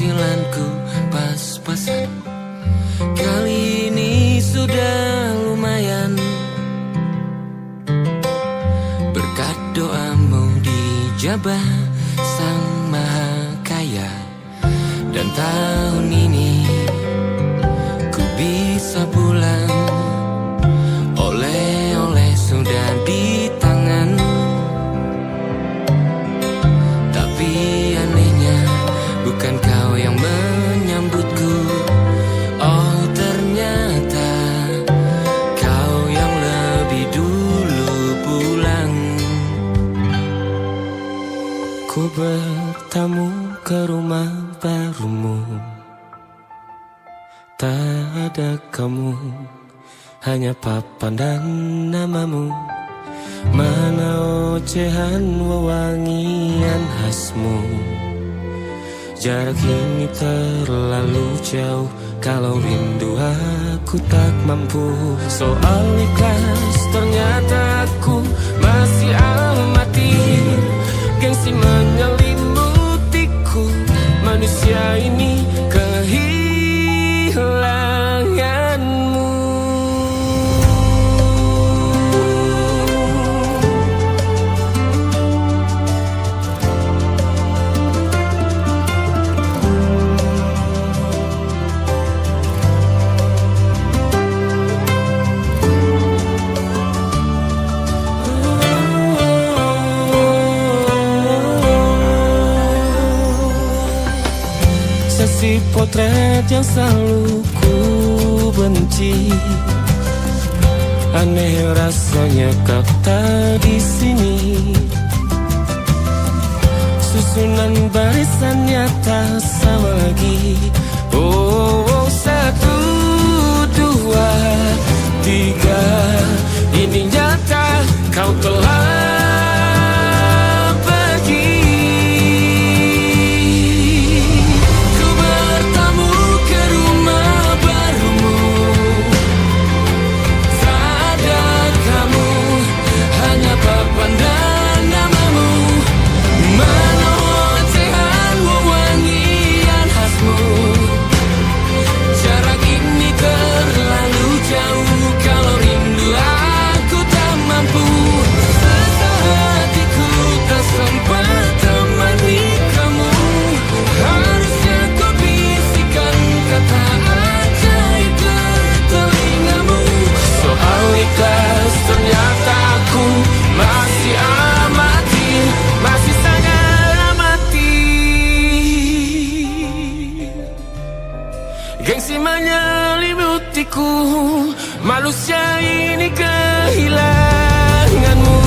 penghasilanku pas-pasan. Kali ini sudah lumayan, berkat doamu dijabah Sang Maha Kaya. Dan tahun ini ku bisa pulang, oleh-oleh sudah di tangan. Tapi anehnya bukan kau yang menyambutku. Oh, ternyata kau yang lebih dulu pulang. Ku bertamu ke rumah barumu, tak ada kamu, hanya papan dan namamu. Mana ocehan wewangian khasmu. Jarak ini terlalu jauh, kalau rindu aku tak mampu. Soal ikhlas ternyata aku masih amati. Gengsi menyelimutiku, manusia ini kehilanganmu. Sesi potret yang selalu ku benci, aneh rasanya kau tak di sini. Susunan barisannya tak sama lagi. Oh, 1, 2, 3, ini nyata kau telah ternyata aku masih amati, masih sangat amati. Gengsi menyelimutiku, manusia ini kehilanganmu.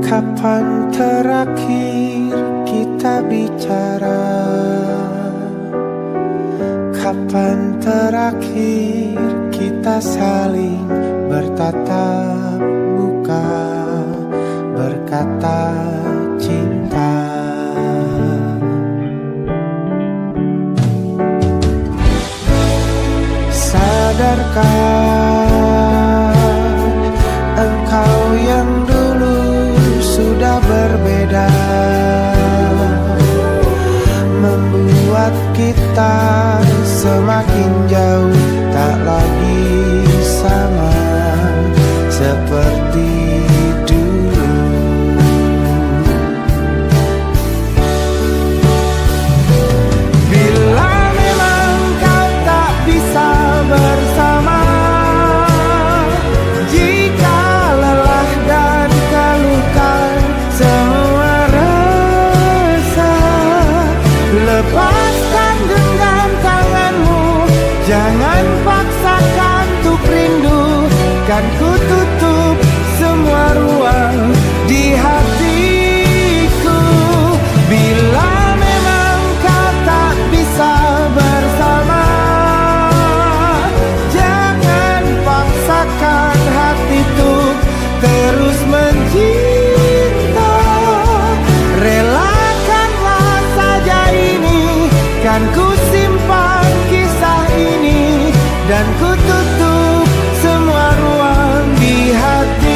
Kapan terakhir kita bicara? Kapan terakhir kita saling bertatap muka, berkata cinta? Sadarkah engkau yang dulu sudah berbeda, membuat kita semakin jauh, tak lagi sama seperti dulu. Bila memang kau tak bisa bersama, jika lelah kan ku tutup semua ruang di hatiku. Bila memang kau tak bisa bersama, jangan paksakan hati tuh terus mencinta. Relakanlah saja ini, kan ku simpan kisah ini, dan ku tutup semua ruang di hatiku.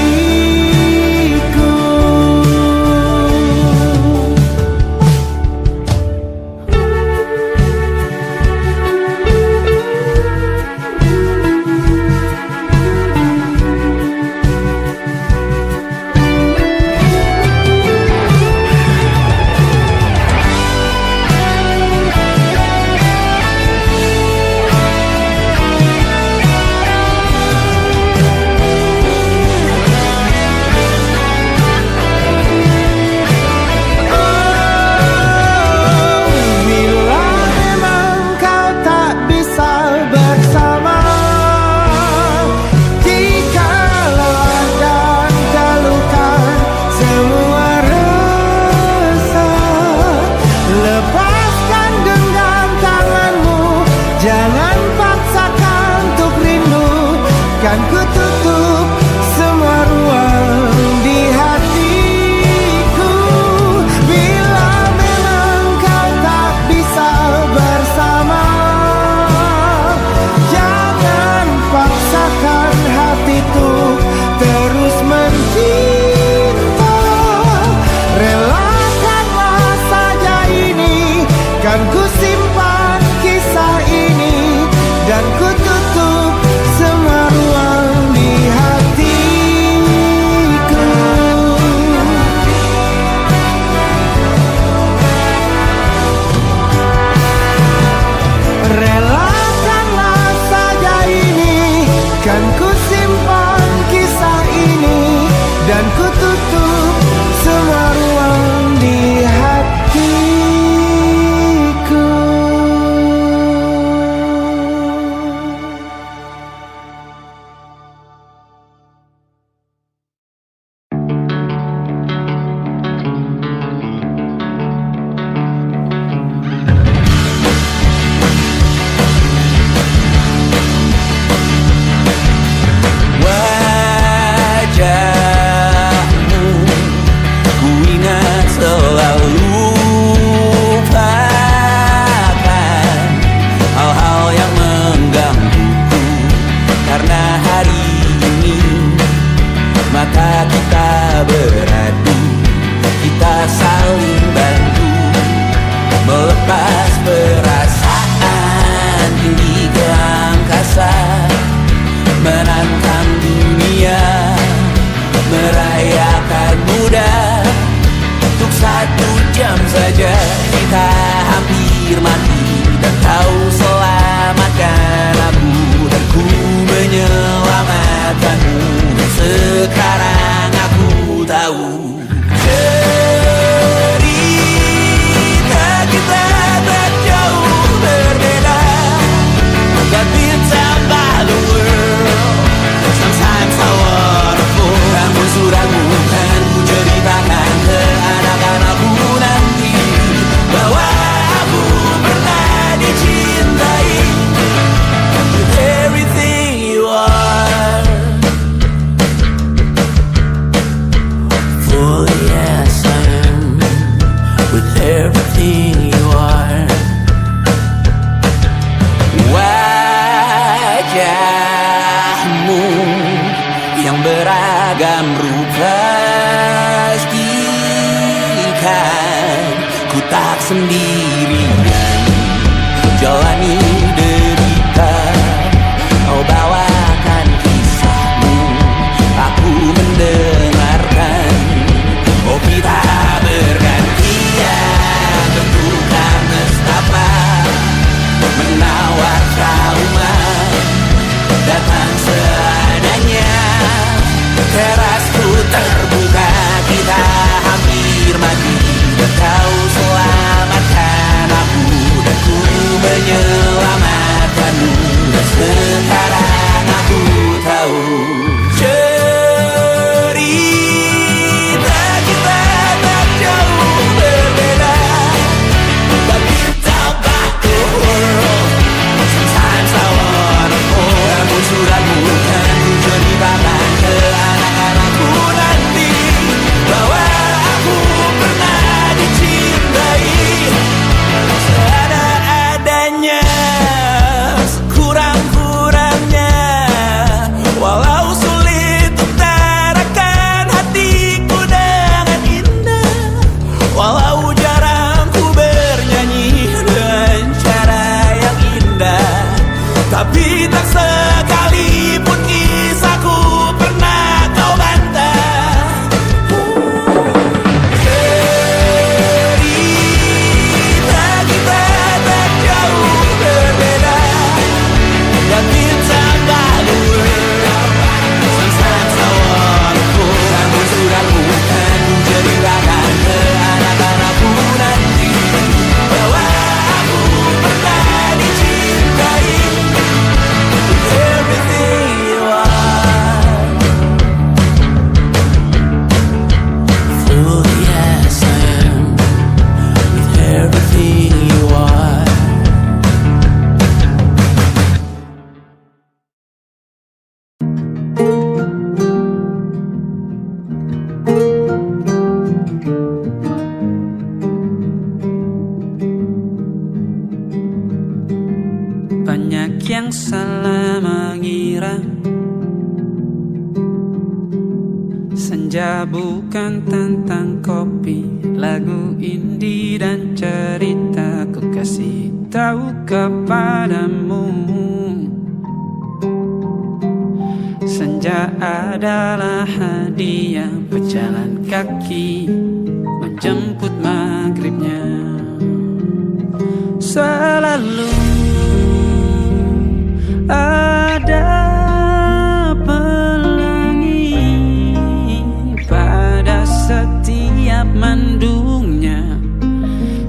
Jangan paksakan untuk rindu, kan ku tutup semua ruang di hatiku. Bila memang kau tak bisa bersama, jangan paksakan hatiku terus mencinta. Relakanlah saja ini, kan ku simpan kisah ini, dan ku tutup semua ruang di hatiku. Relakanlah saja ini, kan ku simpan kisah ini, dan ku tutup semua ruang di hatiku. Wajahmu ku ingat selalu, lupakan hal-hal yang menggangguku. Karena hari ini mata kita beradu, kita saling bantu melepas perasaan tinggi ke angkasa, menantang dunia, merayakan muda. Untuk 1 jam saja kita hampir mati, dan kau selamatkan aku, dan ku menyelamatkanmu. Dan sekarang aku tahu cerita kita tak jauh berbeda, but ditambah the world. Sometimes I wonderful. Namun suratmu kan ku ceritakan ke anak-anakku nanti, bahwa aku pernah dicintai with everything you are. For yes I am, with everything you are. Wajahmu yang beragam rupa, pastikan ku tak sendirian jalani derita. Kau bawakan kisahmu, aku mendengarkan. Oh kita bergantian, tentukan nestapa, menawar trauma, datang seadanya. Terasku terbuka, kita hampir mati, dan kau selamatkan aku, dan ku menyelamatkanmu. Dan sekarang aku tahu yang salah mengira senja bukan tentang kopi, lagu indie dan cerita ku kasih tahu kepadamu. Senja adalah hadiah pejalan kaki menjemput maghribnya. Selalu ada pelangi pada setiap mendungnya.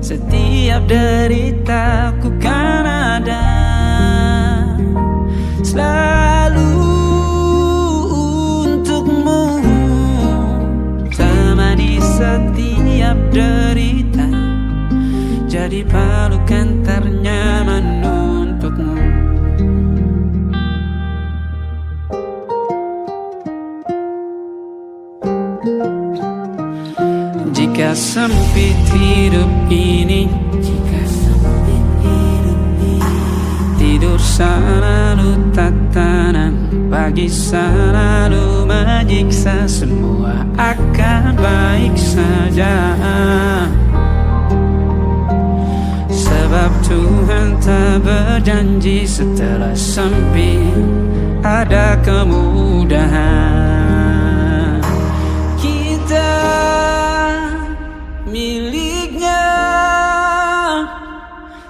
Setiap deritaku kan ada selalu untukmu, temani setiap derita, jadi pelukan ternyaman untukmu. Jika sempit hidup ini, tidur selalu tatanan, pagi selalu menyiksa, semua akan baik saja. Sebab Tuhan tak berjanji setelah sempit ada kemudahan. Kita miliknya,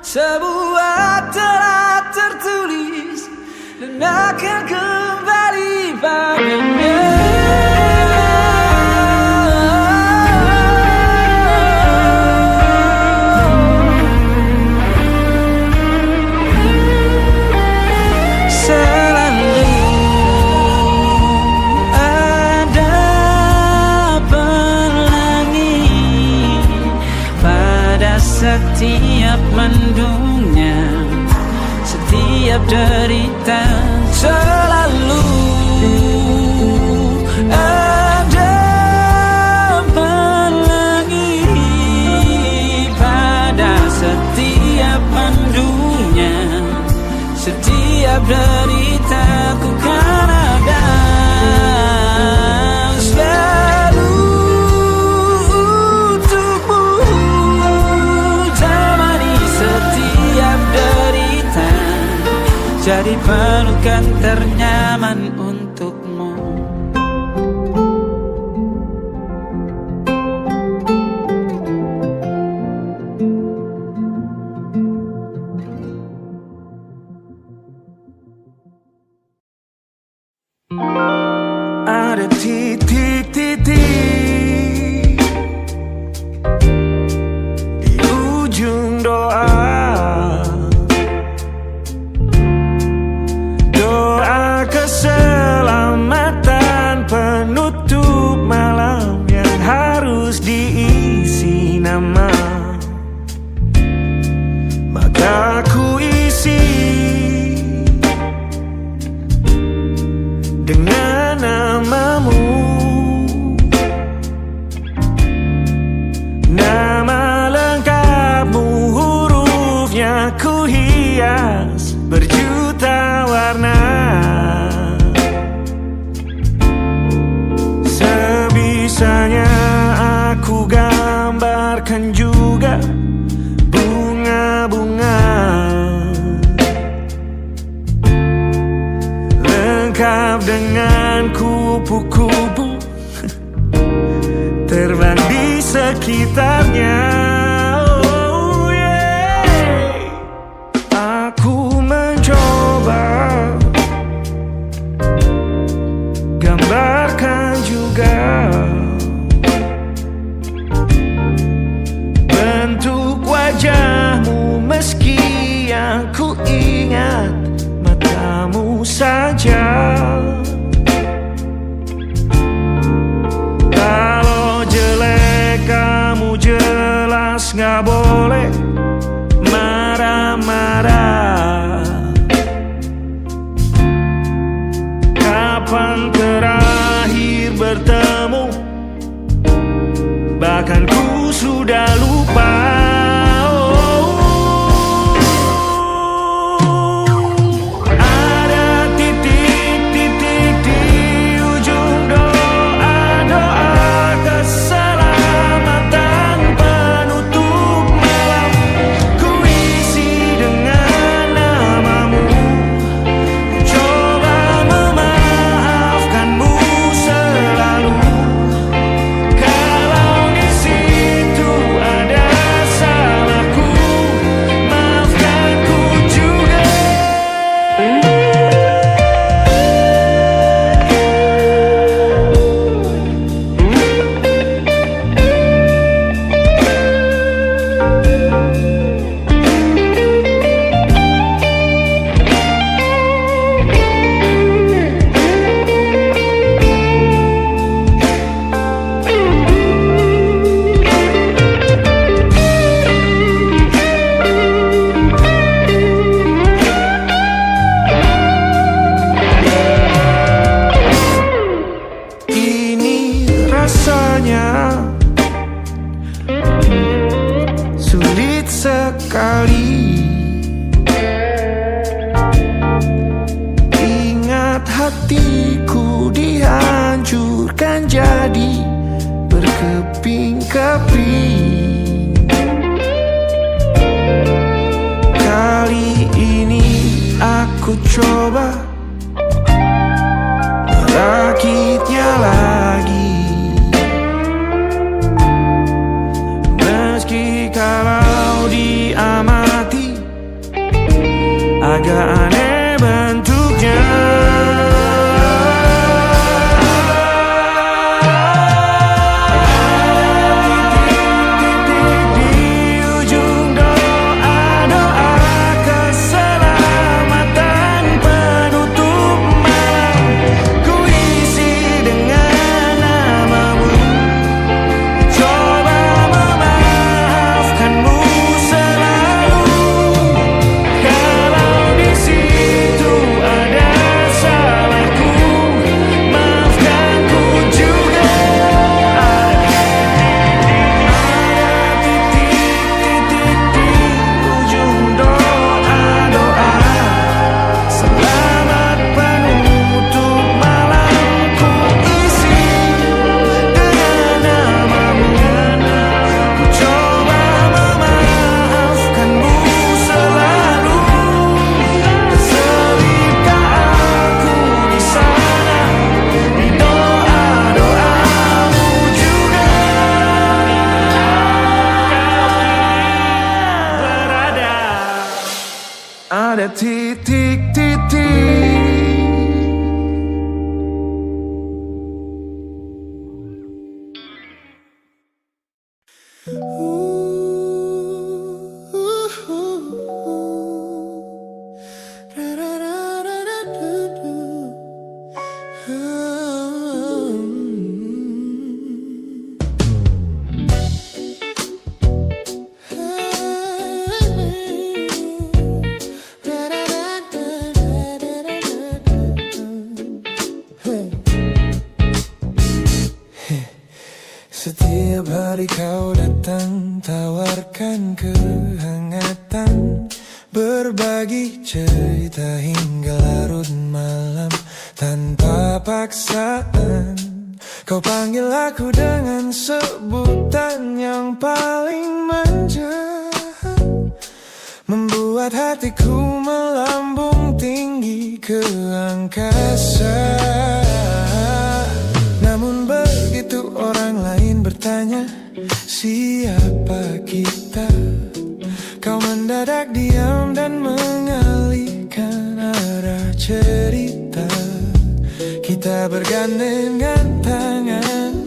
sebuah telah tertulis dan akan kembali padanya. Setiap mendungnya, setiap derita, selalu ada pelangi pada setiap mendungnya. Setiap derita ku kan ada selalu untukmu, jadi pelukan ternyaman untukmu. Ada titik-titik di ujung doa, keselamatan penutup malam yang harus diisi nama. Maka ku isi dengan namamu, nama lengkapmu, hurufnya ku hias berjuta warna. Sebisanya aku gambarkan juga bunga-bunga, lengkap dengan kupu-kupu terbang di sekitarnya. Oh yeah. Aku mencoba gambarkan juga bentuk wajahmu, meski yang ku ingat matamu saja. Kalau jelek kamu jelas gak boleh marah-marah. Kapan terakhir bertemu, bahkan ku sudah lupa. ku coba merakitnya lagi. Meski kalau diamati agak aneh bentuknya. Ada titik-titik. Setiap hari kau datang, tawarkan kehangatan, berbagi cerita hingga larut malam tanpa paksaan. Kau panggil aku dengan sebutan yang paling manja, membuat hatiku melambung tinggi ke angkasa. Namun begitu orang lain bertanya, siapa kita? Kau mendadak diam dan mengalihkan arah cerita. Kita bergandengan tangan,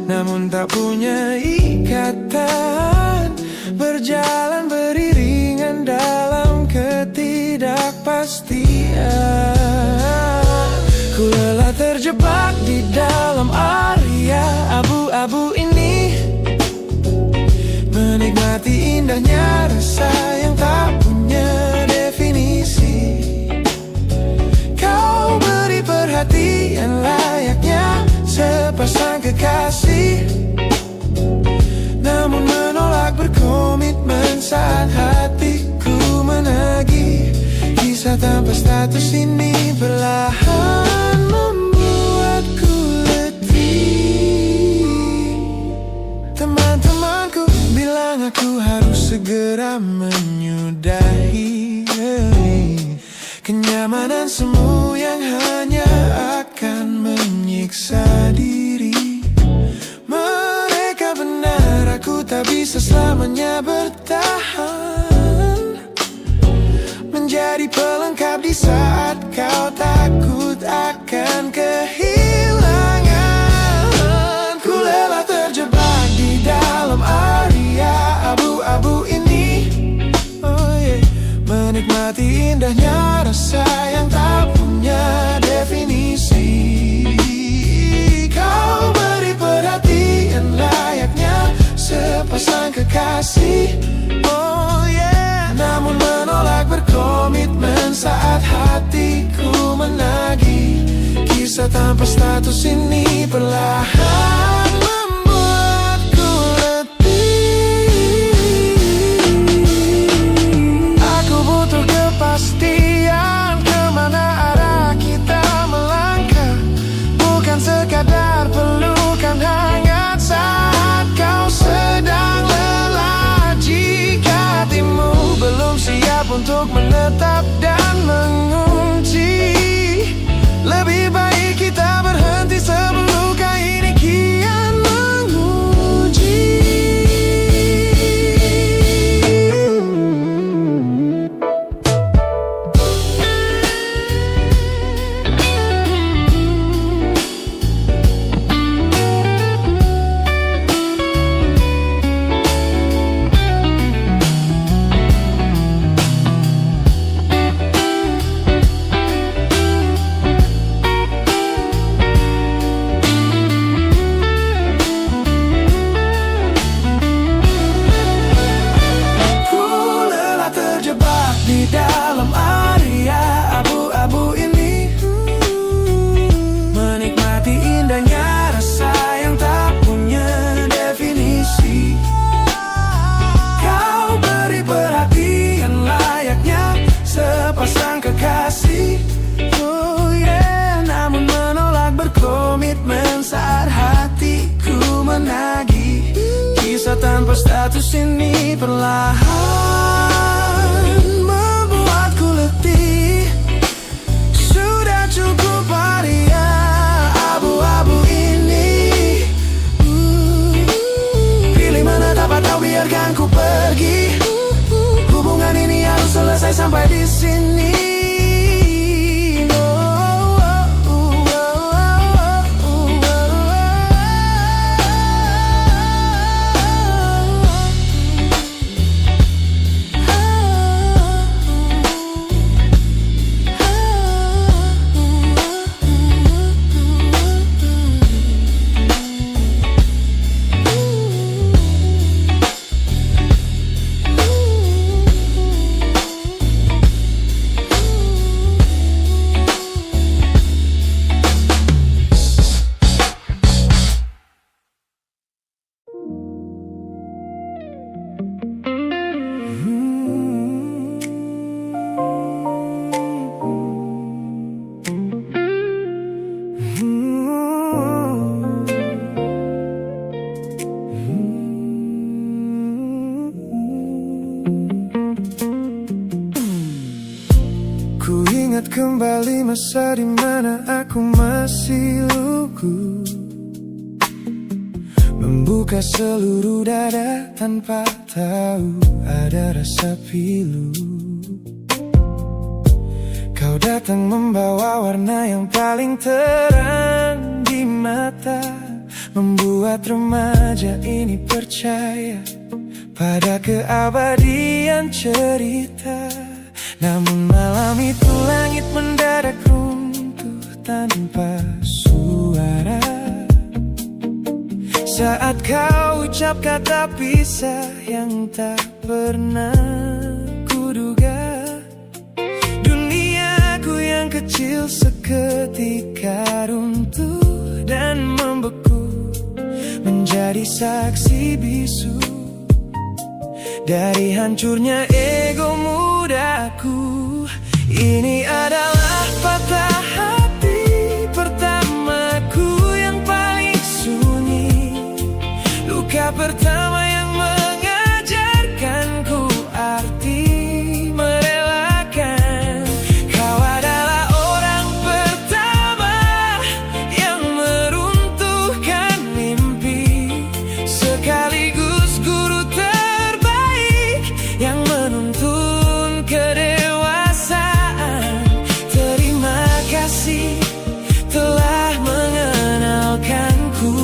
namun tak punya ikatan, berjalan beriringan dalam ketidakpastian. Ku lelah terjebak di dalam area abu-abu ini, menikmati indahnya rasa yang tak punya definisi. Kau beri perhatian layaknya sepasang kekasih, namun menolak berkomitmen saat hatiku menagih. Kisah tanpa status ini perlahan membuatku letih. Teman-temanku bilang aku harus segera menyudahi kenyamanan semu yang hanya akan menyiksa diri. Mereka benar, aku tak bisa selamanya bertahan, menjadi pelengkap di saat kau takut akan kehilangan. Ku lelah terjebak di dalam area abu-abu ini, menikmati indahnya rasa yang tak punya definisi. Kau beri perhatian layaknya sepasang kekasih, namun menolak berkomitmen saat hatiku menagih. Kisah tanpa status ini perlahan membuatku letih. Aku butuh kepastian kemana arah kita melangkah, bukan sekadar pelukan hangat saat kau sedang lelah. Jika hatimu belum siap untuk menetap dan mengulang, di dalam area abu-abu ini, menikmati indahnya rasa yang tak punya definisi. Kau beri perhatian layaknya sepasang kekasih. Oh yeah, namun menolak berkomitmen saat hatiku menagih. Kisah tanpa status ini perlahan membuatku letih. Sudah cukup area abu-abu ini. Pilih mana dapat kau biarkan ku pergi. Hubungan ini harus selesai sampai di sini. Ku ingat kembali masa dimana aku masih lugu, membuka seluruh dada tanpa tahu ada rasa pilu. Kau datang membawa warna yang paling terang di mata, membuat remaja ini percaya pada keabadian cerita. Namun malam itu langit mendadak runtuh tanpa suara saat kau ucap kata pisah yang tak pernah kuduga. Duniaku yang kecil seketika runtuh dan membeku, menjadi saksi bisu dari hancurnya ego mudaku. Ini adalah patah hati pertamaku yang paling sunyi, luka pertama yang mengajarkanku arti merelakan. Kau adalah orang pertama yang meruntuhkan mimpi, sekaligus guru terbaik yang menuntun kedewasaan. Terima kasih telah mengenalkanku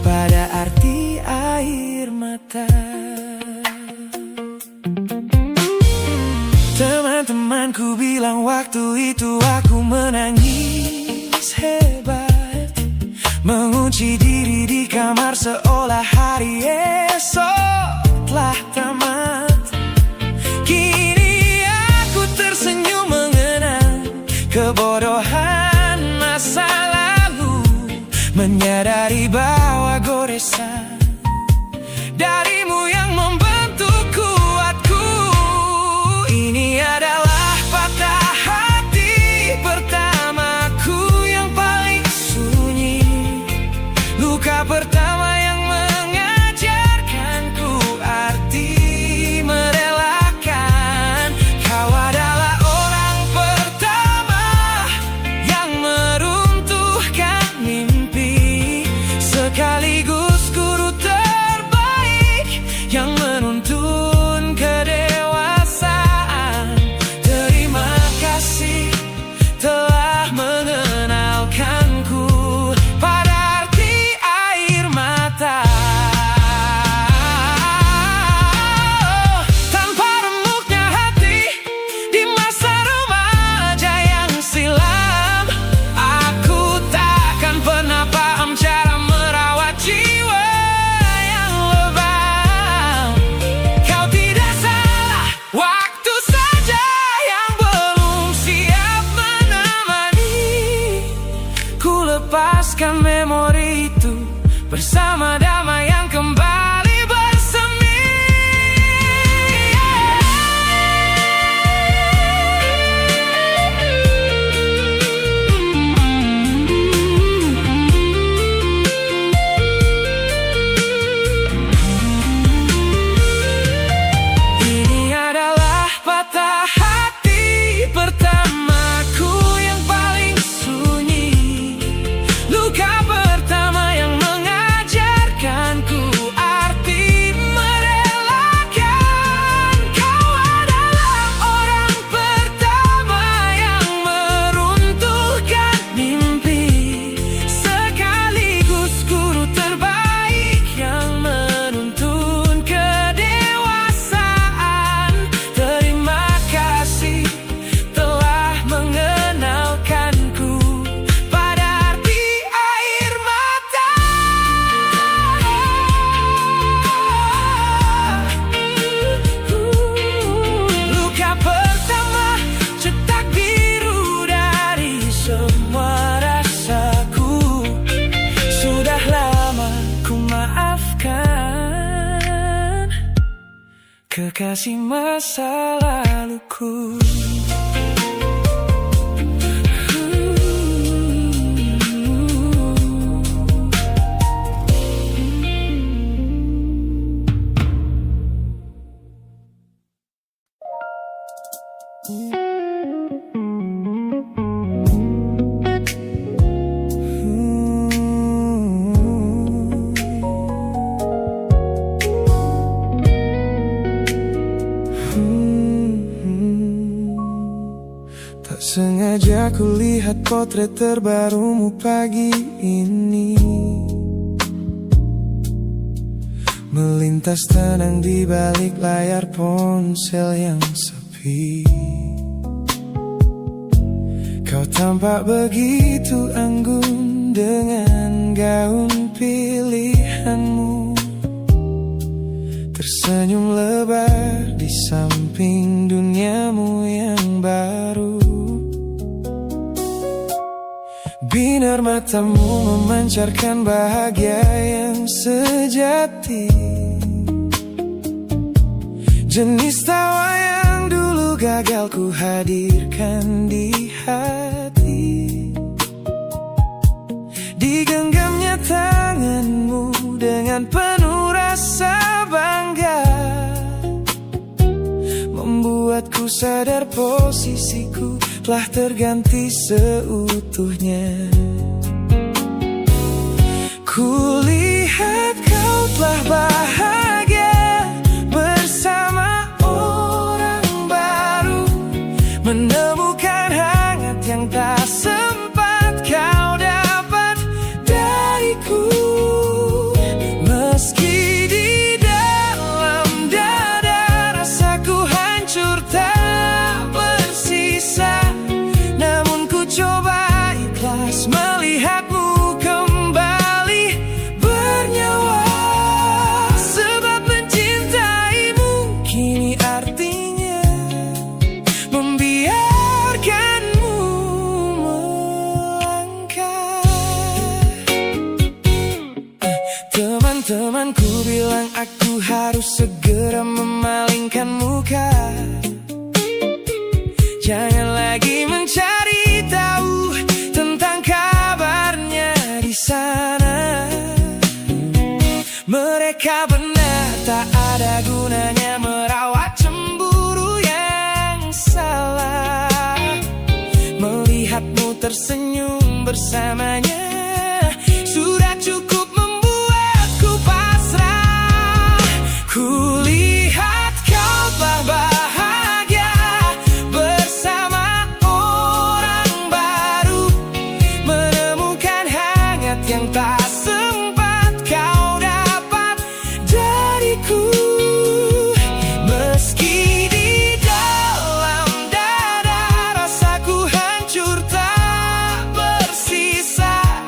pada arti air mata. Teman-temanku bilang waktu itu aku menangis hebat, mengunci diri di kamar seolah hari esok telah tamat. Kini aku tersenyum mengenang kebodohan masa lalu, menyadari bahwa goresan darimu yang membentuk kuatku. Ini adalah patah hati pertamaku yang paling sunyi, luka pertama yang mengajarkanku arti merelakan. Kau adalah orang pertama yang meruntuhkan mimpi, sekaligus guru terbaik lepaskan memori itu bersama damai yang kembali bersemi. Ini adalah patah hati pertamaku yang paling sunyi, luka pertama yang mengajarkanku arti merelakan. Kau adalah orang pertama yang meruntuhkan mimpi, sekaligus guru terbaik yang menuntun kedewasaan. Terima kasih telah mengenalkanku pada arti air mata. Luka pertama cetak biru dari semua rasaku. Sudah lama ku maafkan kekasih masa laluku. Tak sengaja ku lihat potret terbarumu pagi ini, melintas tenang di balik layar ponsel yang sepi. Kau tampak begitu anggun dengan gaun pilihanmu, tersenyum lebar di samping duniamu yang baru. Binar matamu memancarkan bahagia yang sejati, jenis tawa yang dulu gagal ku hadirkan di hati. Digenggamnya tanganmu dengan penuh rasa bangga, membuatku sadar posisiku telah terganti seutuhnya. Kulihat kau telah bahagia bersama orang baru, menemukan hangat yang tak sempat kau dapat dariku. Meski di dalam dada rasaku hancur tak bersisa, namun ku coba ikhlas melihatmu kembali bernyawa. Sebab mencintaimu kini artinya membiarkanmu melangkah. Teman-temanku bilang aku harus segera memalingkan muka, jangan lagi mencari tahu tentang kabarnya di sana. Mereka benar, tak ada gunanya merawat cemburu yang salah. Melihatmu tersenyum bersamanya sudah cukup membuatku pasrah. Kulihat kau telah bahagia bersama orang baru, menemukan hangat yang tak sempat kau dapat dariku. Meski di dalam dada rasaku hancur tak bersisa,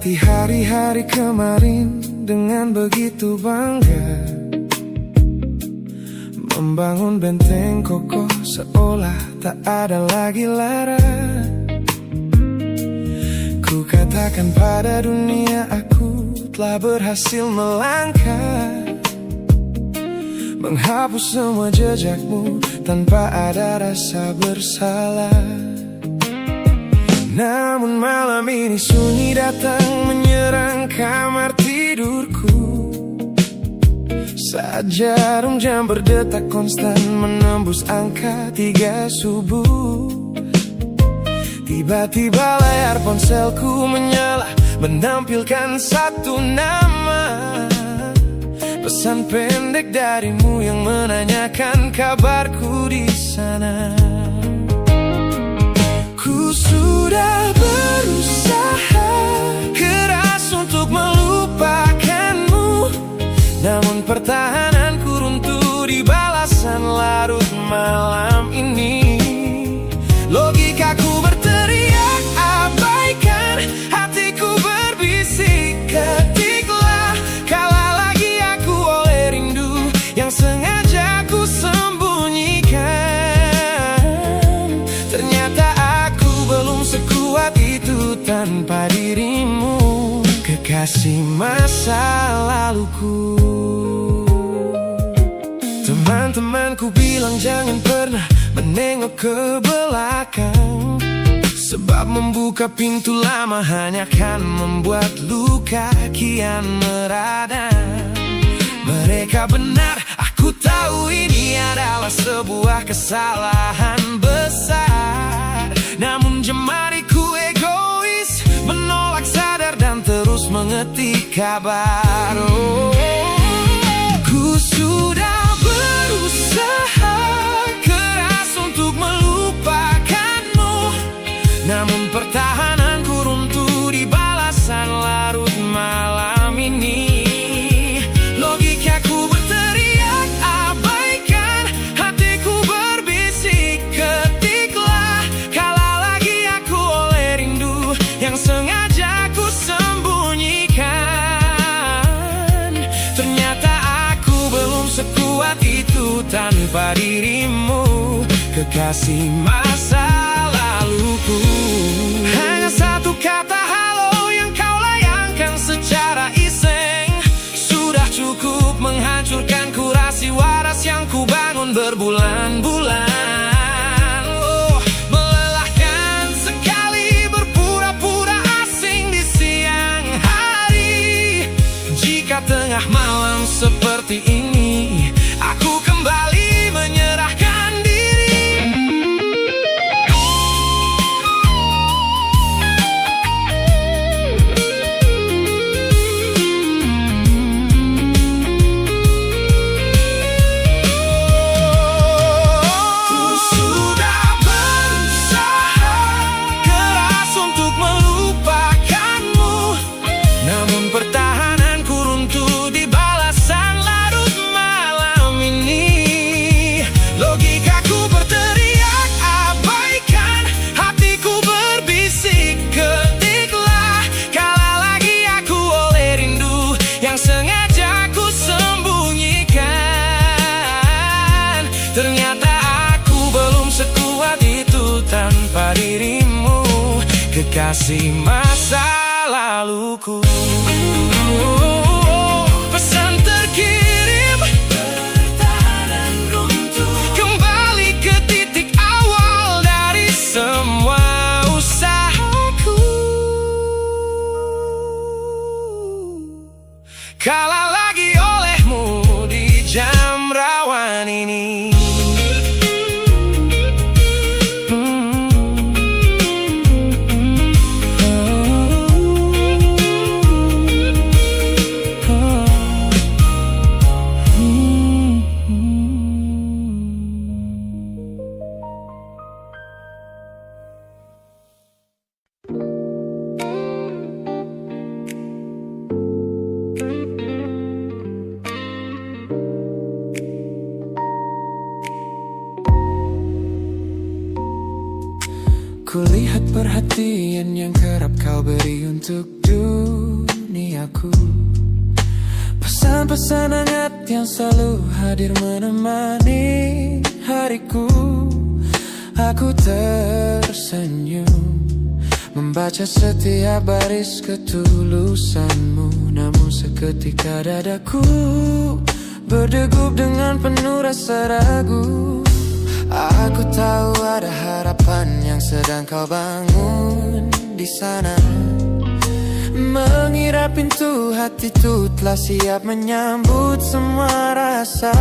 melewati hari-hari kemarin dengan begitu bangga, membangun benteng kokoh seolah tak ada lagi lara. Ku katakan pada dunia aku telah berhasil melangkah, menghapus semua jejakmu tanpa ada rasa bersalah. Namun malam ini sunyi datang menyerang kamar tidurku, saat jarum jam berdetak konstan menembus angka 3 subuh. Tiba-tiba layar ponselku menyala, menampilkan satu nama, pesan pendek darimu yang menanyakan kabarku di sana. Ku sudah berusaha keras untuk melupakanmu, namun pertahananku runtuh di balasan larut malam ini. Logikaku berteriak abaikan, hatiku berbisik ketiklah, kalah lagi aku oleh rindu yang sengaja ku sembunyikan. Ternyata aku belum sekuat itu tanpa dirimu, kekasih masa laluku. Teman-temanku bilang jangan pernah menengok ke belakang, sebab membuka pintu lama hanya akan membuat luka kian meradang. Mereka benar, aku tahu ini adalah sebuah kesalahan besar, namun jemariku egois menolak sadar dan terus mengetik kabar. Ku sudah berusaha keras untuk melupakanmu, namun pertahananku runtuh di balasan larut malam ini. Logikaku berteriak abaikan, hatiku berbisik ketiklah, kalah lagi aku oleh rindu yang sengaja ku sembunyikan. Ternyata aku belum sekuat itu tanpa dirimu, kekasih masa laluku. Hanya satu kata halo yang kau layangkan secara iseng sudah cukup menghancurkan kurasi waras yang ku bangun berbulan-bulan. Melelahkan sekali berpura-pura asing di siang hari. Jika tengah malam seperti ini aku kembali menyerahkan diri. Ku sudah berusaha keras untuk melupakanmu, namun pertahananku runtuh di balasan larut malam ini. Logikaku berteriak abaikan, hatiku berbisik ketiklah, kalah lagi aku oleh rindu yang sengaja ku sembunyikan. Ternyata aku belum sekuat itu tanpa dirimu, kekasih masa laluku. Pesan terkirim, pertahanan runtuh, kembali ke titik awal dari semua usahaku. Kalah lagi olehmu di jam rawan ini. Kulihat perhatian yang kerap kau beri untuk dulu. duniaku. Pesan-pesan hangat yang selalu hadir menemani hariku. Aku tersenyum membaca setiap baris ketulusanmu. Namun seketika dadaku berdegup dengan penuh rasa ragu. Aku tahu ada harapan yang sedang kau bangun di sana. Mengira pintu hatiku telah siap menyambut semua rasa.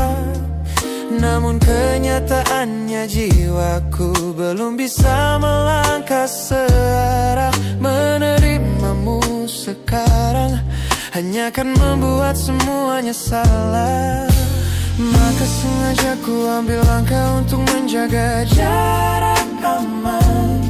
Namun kenyataannya jiwaku belum bisa melangkah searah. Menerimamu sekarang hanya akan membuat semuanya salah. Maka sengaja ku ambil langkah untuk menjaga jarak aman.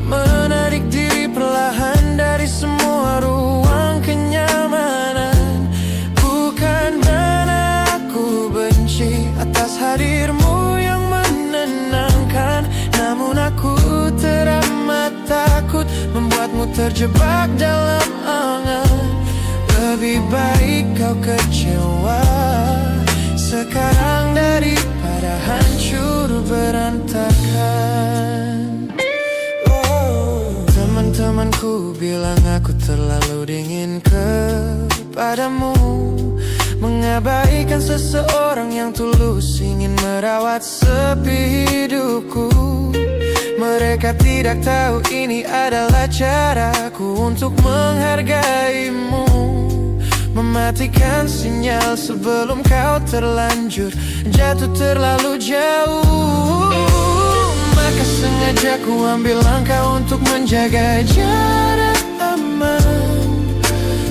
Menarik diri perlahan dari semua ruang kenyamanan. Bukan karena aku benci atas hadirmu yang menenangkan, namun aku teramat takut membuatmu terjebak dalam angan. Lebih baik kau kecewa sekarang daripada hancur berantakan. Teman-temanku bilang aku terlalu dingin kepadamu, mengabaikan seseorang yang tulus ingin merawat sepi hidupku. Mereka tidak tahu ini adalah caraku untuk menghargaimu. Mematikan sinyal sebelum kau terlanjur jatuh terlalu jauh. Maka sengaja ku ambil langkah untuk menjaga jarak aman.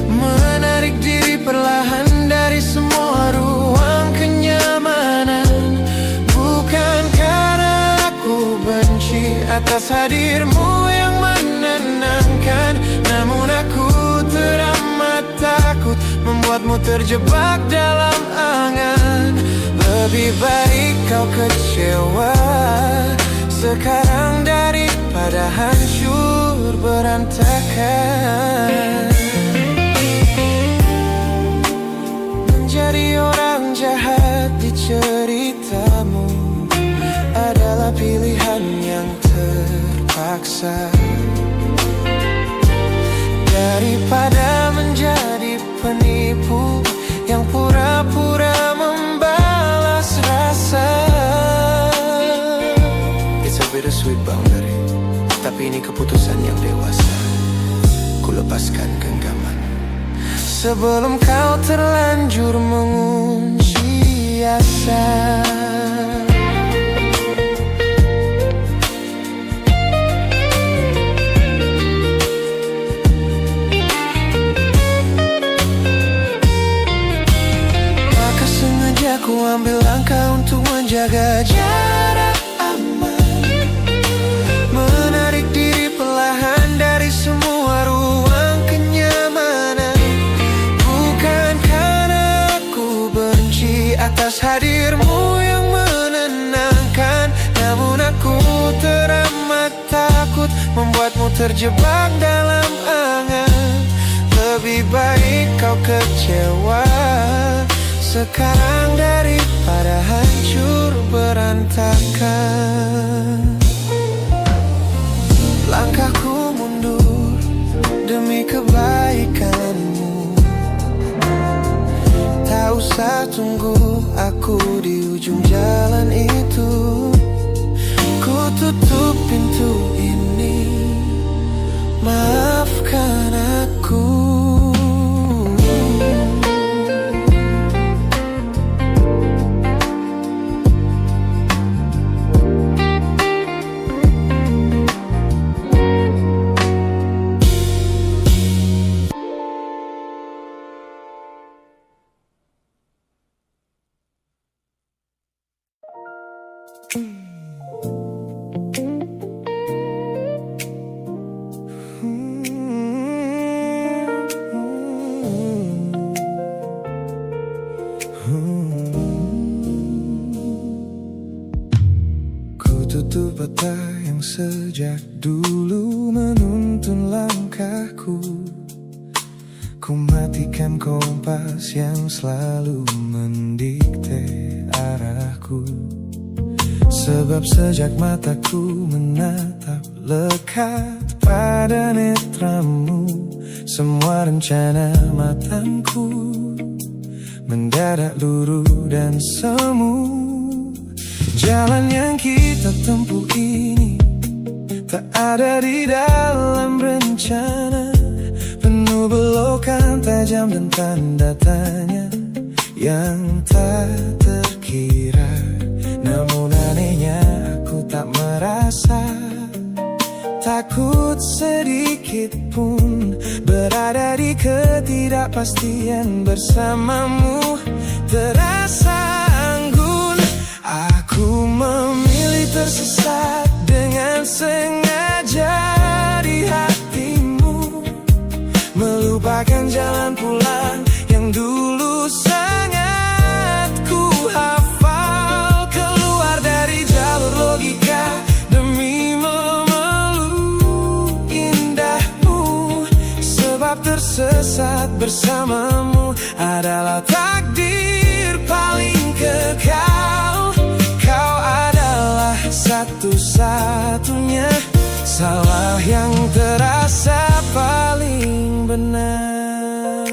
Menarik diri perlahan dari semua ruang kenyamanan. Bukan karena aku benci atas hadirmu yang menenangkan, namun aku teramat takut membuatmu terjebak dalam angan. Lebih baik kau kecewa sekarang daripada hancur berantakan. Menjadi orang jahat di ceritamu adalah pilihan yang terpaksa, daripada menjadi penipu yang pura-pura membalas rasa. It's a bittersweet boundary, tapi ini keputusan yang dewasa. Ku lepaskan genggaman sebelum kau terlanjur mengunci asa. Ku ambil langkah untuk menjaga jarak aman. Menarik diri perlahan dari semua ruang kenyamanan. Bukan karena aku benci atas hadirmu yang menenangkan, namun aku teramat takut membuatmu terjebak dalam angan. Lebih baik kau kecewa sekarang daripada hancur berantakan. Langkahku mundur demi kebaikanmu. Tak usah tunggu aku di ujung jalan itu. Ku tutup pintu ini, maafkan aku. Tutup mata yang sejak dulu menuntun langkahku. Ku bagaikan kompas yang selalu mendikte arahku. Sebab sejak mataku menatap lekat pada netramu, semua rencana matangku mendadak luruh dan semu. Jalan yang kita tempuh ini tak ada di dalam rencana, penuh belokan tajam dan tanda tanya yang tak terkira. Namun anehnya aku tak merasa takut sedikit pun berada di ketidakpastian bersamamu. Terasa anggun, aku memilih tersesat dengan sengaja di hatimu, melupakan jalan pulang yang dulu sangat ku hafal. Keluar dari jalur logika demi memeluk indahmu, sebab tersesat bersamamu adalah takdir paling kekal. Kau adalah satu-satunya salah yang terasa paling benar.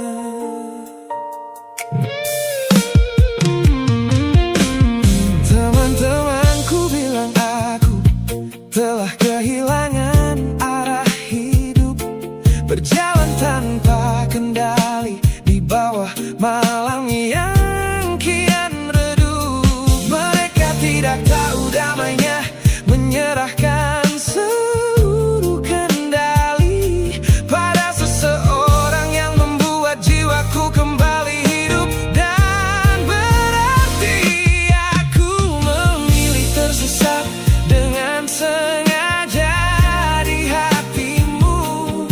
Teman-temanku bilang aku telah kehilangan arah hidup, berjalan tanpa kendali di bawah malam yang kian redup. Mereka tidak tahu damainya menyerahkan seluruh kendali pada seseorang yang membuat jiwaku kembali hidup dan berarti. Aku memilih tersesat dengan sengaja di hatimu,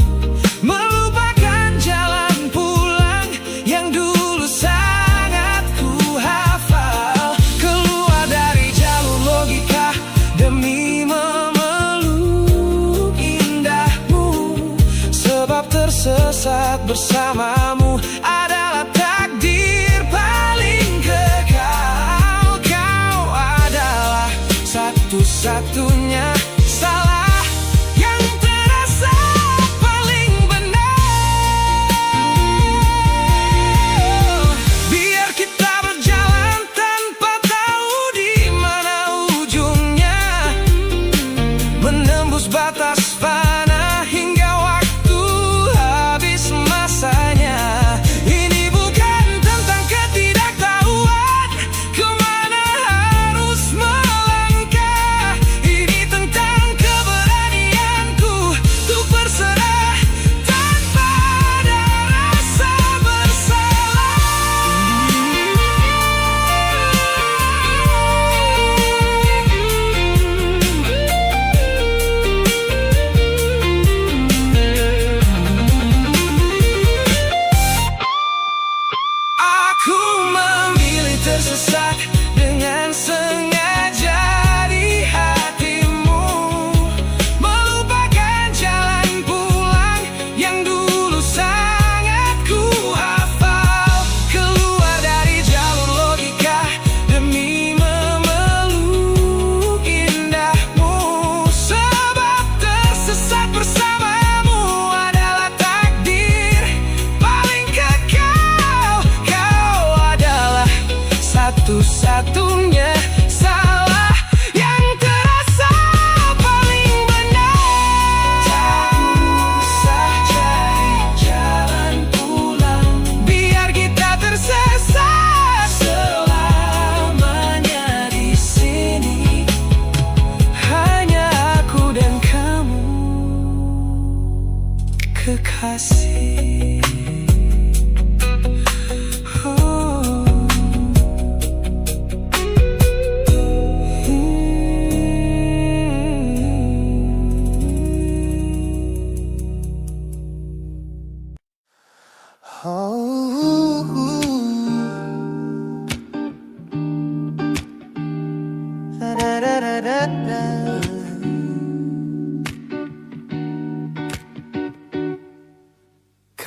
melupakan jalan pulang yang dulu sangat ku hafal. Keluar dari jalur logika demi memeluk indahmu, sebab tersesat bersamamu adalah takdir paling kekal. Kau adalah satu-satunya salah yang terasa paling benar. Biar kita berjalan tanpa tahu di mana ujungnya, menembus batas fana hingga waktu habis masanya. Ini bukan tentang ketidaktahuan kemana harus melangkah, ini tentang keberanianku untuk berserah tanpa ada rasa bersalah. Aku memilih tersesat dengan sengaja di hatimu, melupakan jalan pulang yang dulu sangat ku hafal. Keluar dari jalur logika demi memeluk indahmu, sebab tersesat bersamamu adalah takdir paling kekal. Kau adalah satu-satunya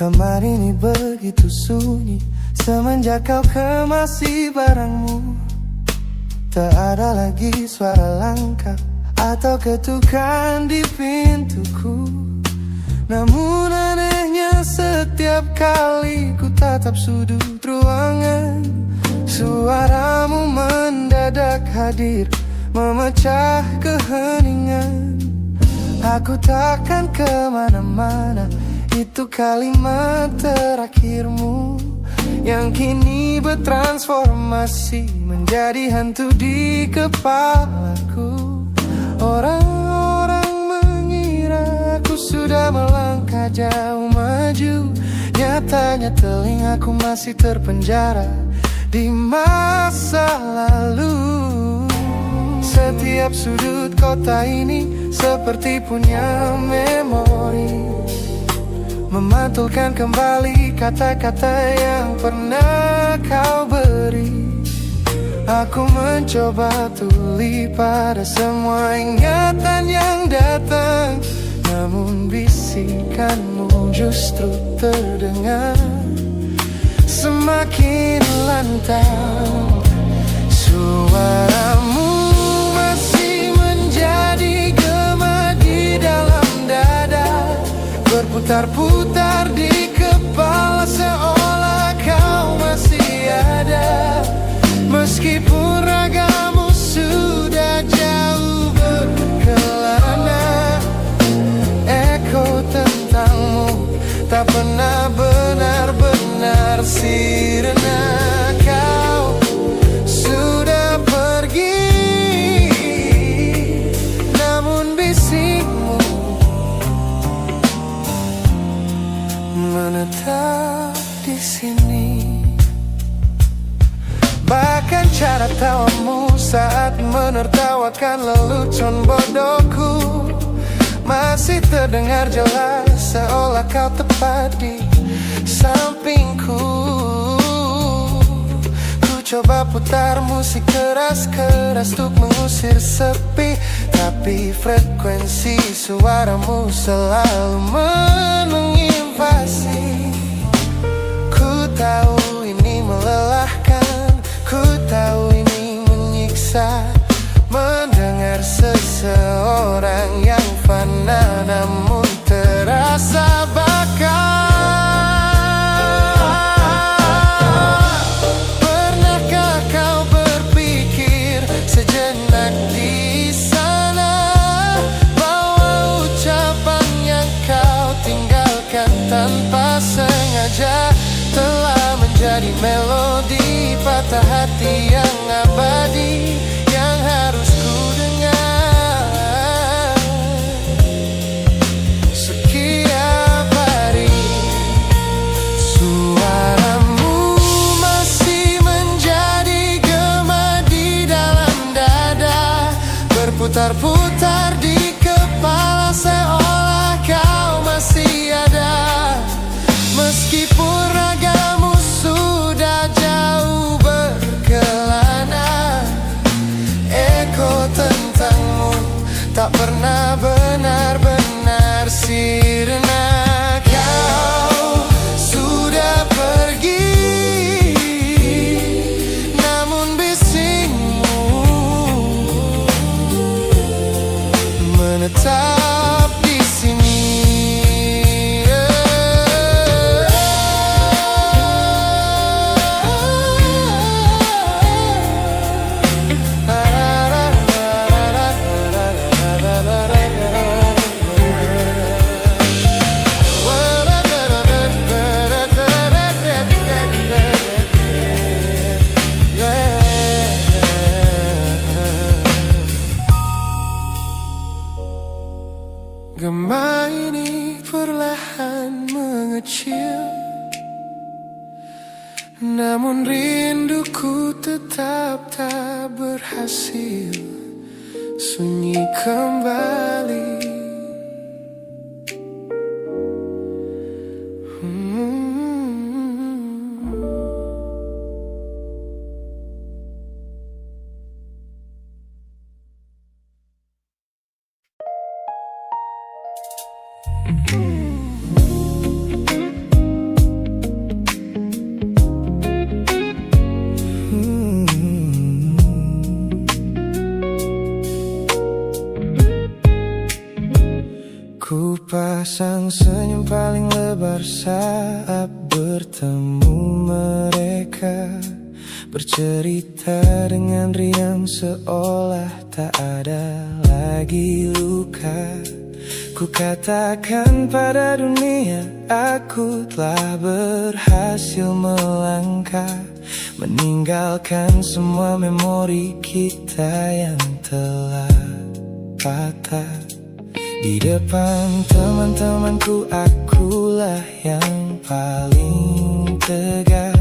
Kamar ini begitu sunyi semenjak kau kemasi barangmu. Tak ada lagi suara langkah atau ketukan di pintuku. Namun anehnya setiap kali ku tatap sudut ruangan, suaramu mendadak hadir memecah keheningan. Aku takkan kemana-mana, itu kalimat terakhirmu yang kini bertransformasi menjadi hantu di kepalaku. Orang-orang mengira aku sudah melangkah jauh maju, nyatanya telingaku masih terpenjara di masa lalu. Setiap sudut kota ini seperti punya memori, memantulkan kembali kata-kata yang pernah kau beri. Aku mencoba tuli pada semua ingatan yang datang, namun bisikanmu justru terdengar semakin lantang. Suaramu masih menjadi gema di dalam dada, berputar-putar di kepala seolah kau masih ada. Meskipun ragamu sudah jauh berkelana, eko tentangmu tak pernah benar-benar sirna. Kau sudah pergi, namun bisikmu menetap di sini. Bahkan cara tawamu saat menertawakan lelucon bodohku masih terdengar jelas, seolah kau tepat di sampingku. Ku coba putar musik keras-keras untuk mengusir sepi, tapi frekuensi suaramu selalu menginvasi. Ku tahu ini melelahkan, ku tahu ini menyiksa, mendengar seseorang yang fana namun terasa bakal. Pernahkah kau berpikir sejenak di sana bahwa ucapan yang kau tinggalkan tanpa sengaja telah menjadi melodi patah hati yang abadi yang harus ku dengar setiap hari. Suaramu masih menjadi gema di dalam dada, berputar-putar di kepala seolah kau masih ada. Meskipun ragamu sudah jauh berkelana, eko tentangmu tak pernah benar-benar sirna. Kau sudah pergi, namun bisikmu menetap di sini. Gema ini perlahan mengecil, namun rinduku tetap tak berhasil sunyi kembali. Sepasang senyum paling lebar saat bertemu mereka, bercerita dengan riang seolah tak ada lagi luka. Ku katakan pada dunia aku telah berhasil melangkah, meninggalkan semua memori kita yang telah patah. Di depan teman-temanku akulah yang paling tegar,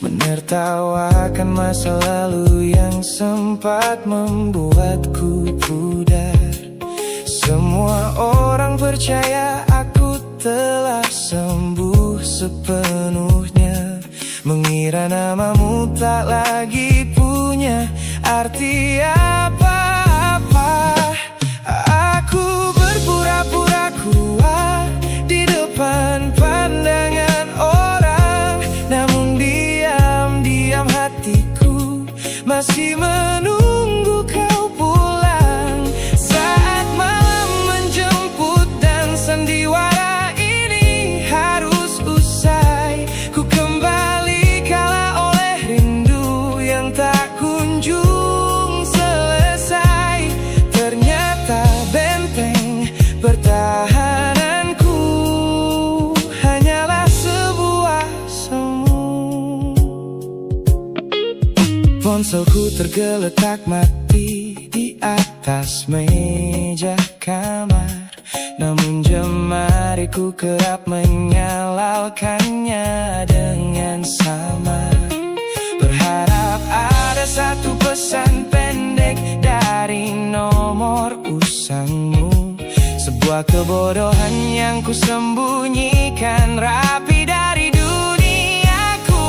menertawakan masa lalu yang sempat membuatku pudar. Semua orang percaya aku telah sembuh sepenuhnya, mengira namamu tak lagi punya arti apa-apa. Aku berpura-pura kuat di depan pandangan orang, namun diam-diam hatiku masih menunggu kau pulang. Saat malam menjemput dan sandiwara ini harus usai, ku kembali kalah oleh rindu yang tak kunjung selesai. Ternyata benteng pertahananku hanyalah sebuah semu. Ponselku tergeletak mati di atas meja kamar, namun jemariku kerap menyalakannya dengan samar. Berharap ada satu pesan pendek dari nomor usangmu, sebuah kebodohan yang kusembunyikan rapi dari duniaku.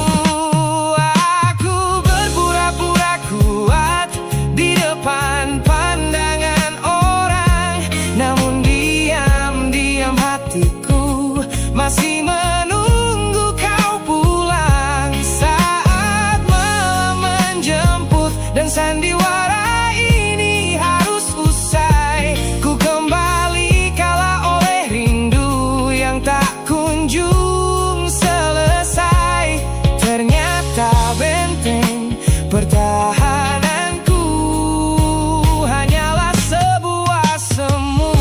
Aku berpura-pura kuat di depan pandangan orang, namun diam-diam hatiku masih menunggu kau pulang. Saat malam menjemput dan sandiwara ini harus usai, ku kembali kalah oleh rindu yang tak kunjung selesai. Ternyata benteng pertahananku hanyalah sebuah semu.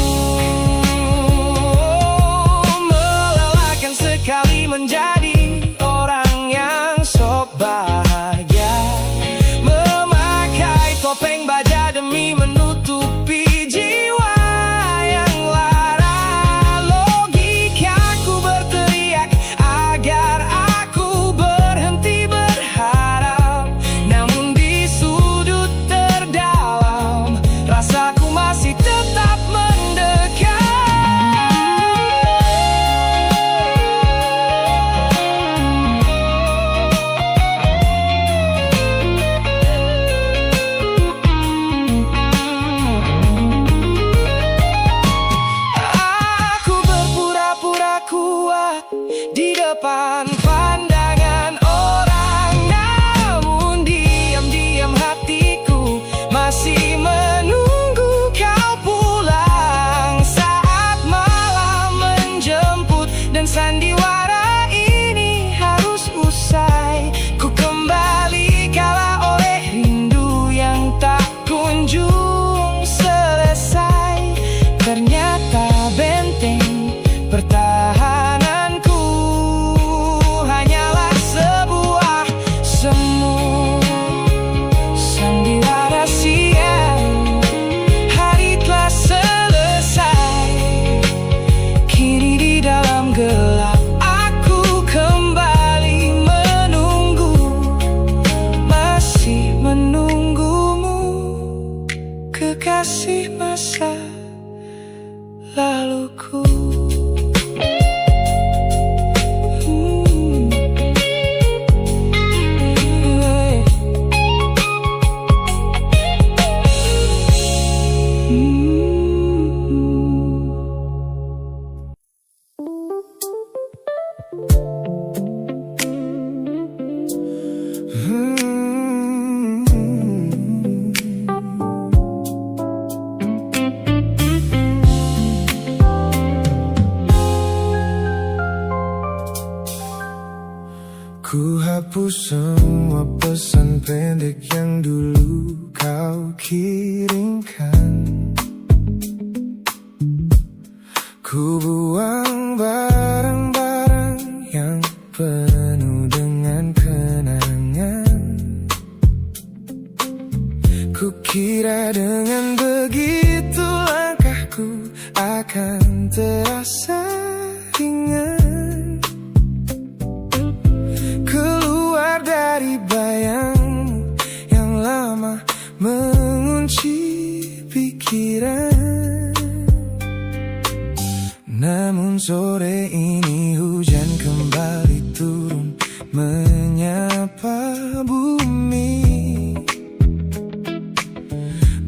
Melelahkan sekali menjadi orang yang sok bahagia, memakai topeng baja demi menutupi jiwa yang lara. Logikaku berteriak agar aku berhenti berharap, namun di sudut terdalam rasaku masih tetap mendekat. Aku berpura-pura kuat di depan pandangan orang, namun diam-diam hatiku masih menunggu kau pulang. Saat malam menjemput dan sandiwara ini harus usai, ku kembali kalah oleh rindu yang tak kunjung selesai. Ternyata benteng pertahananku hanyalah sebuah semu. Sandiwara siang, hari telah selesai. Kini di dalam gelap aku kembali menunggu, masih menunggumu, kekasih masa laluku. semua pesan pendek yang dulu kau kirimkan. Ku buang barang-barang yang penuh dengan kenangan. Ku kira dengan begitu langkahku akan terasa ringan. Keluar dari bayangmu yang lama mengunci pikiran. Namun sore ini hujan kembali turun menyapa bumi,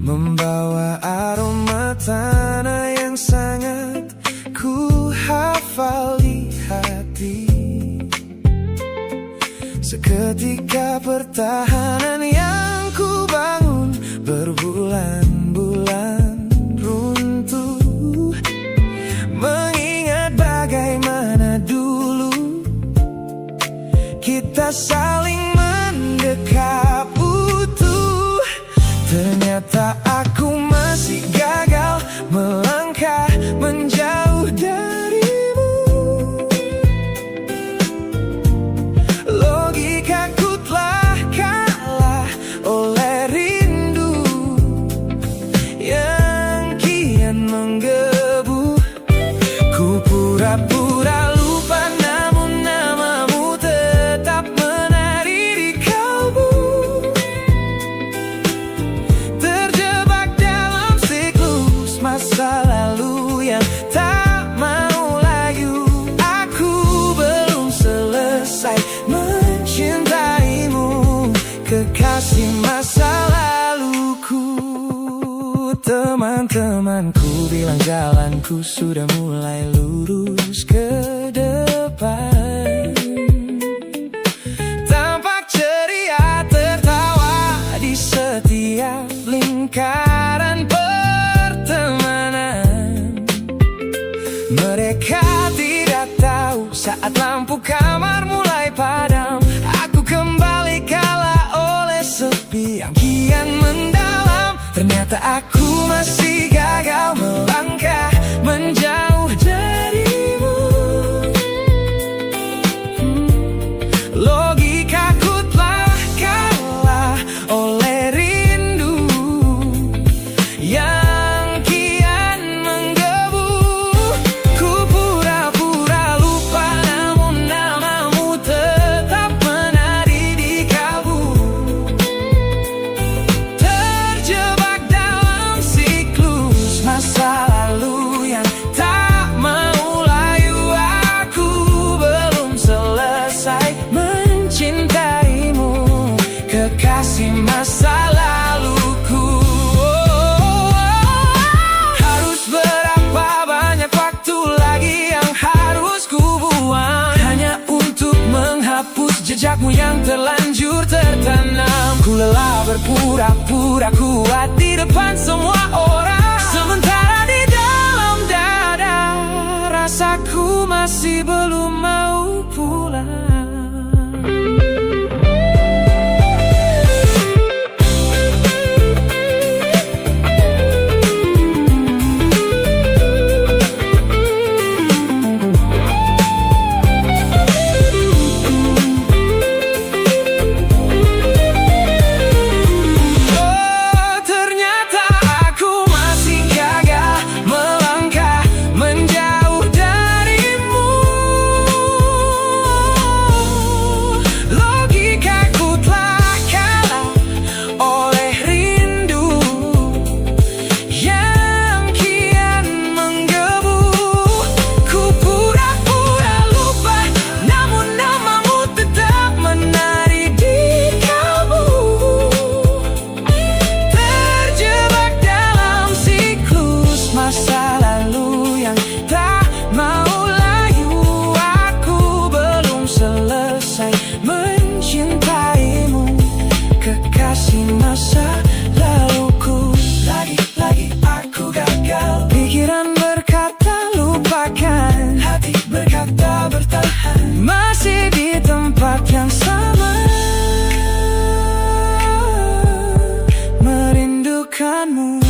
membawa aroma tanah yang sangat ku hafal di hati. Seketika pertahanan yang ku bangun berbulan-bulan runtuh. Mengingat bagaimana dulu kita saling mendekap utuh. Ternyata aku masih gagal melangkah menjauh darimu. Logikaku telah kalah oleh rindu yang kian menggebu. Ku pura-pura lupa namun namamu tetap menari di kalbu. Terjebak dalam siklus masa lalu yang tak mau layu. Aku belum selesai mencintaimu, kekasih masa laluku. Teman-temanku bilang jalanku sudah mulai lurus ke depan. Tampak ceria tertawa di setiap lingkaran pertemanan. Mereka tidak tahu saat lampu kamar mulai padam, aku kembali kalah oleh sepi yang kian mendalam. Ternyata aku masih gagal melangkah menjauh darimu. Logikaku telah kalah oleh rindu yang kian menggebu. Ku pura-pura lupa namun namamu tetap menari di kalbu. Terjebak dalam siklus masa lalu yang tak mau layu. Aku belum selesai mencintaimu, kekasih masa laluku. Harus berapa banyak waktu lagi yang harus ku buang hanya untuk menghapus jejakmu yang terlanjur tertanam. Ku lelah berpura-pura kuat di depan semua orang, sementara di dalam dada rasaku masih belum mau pulang. denganmu.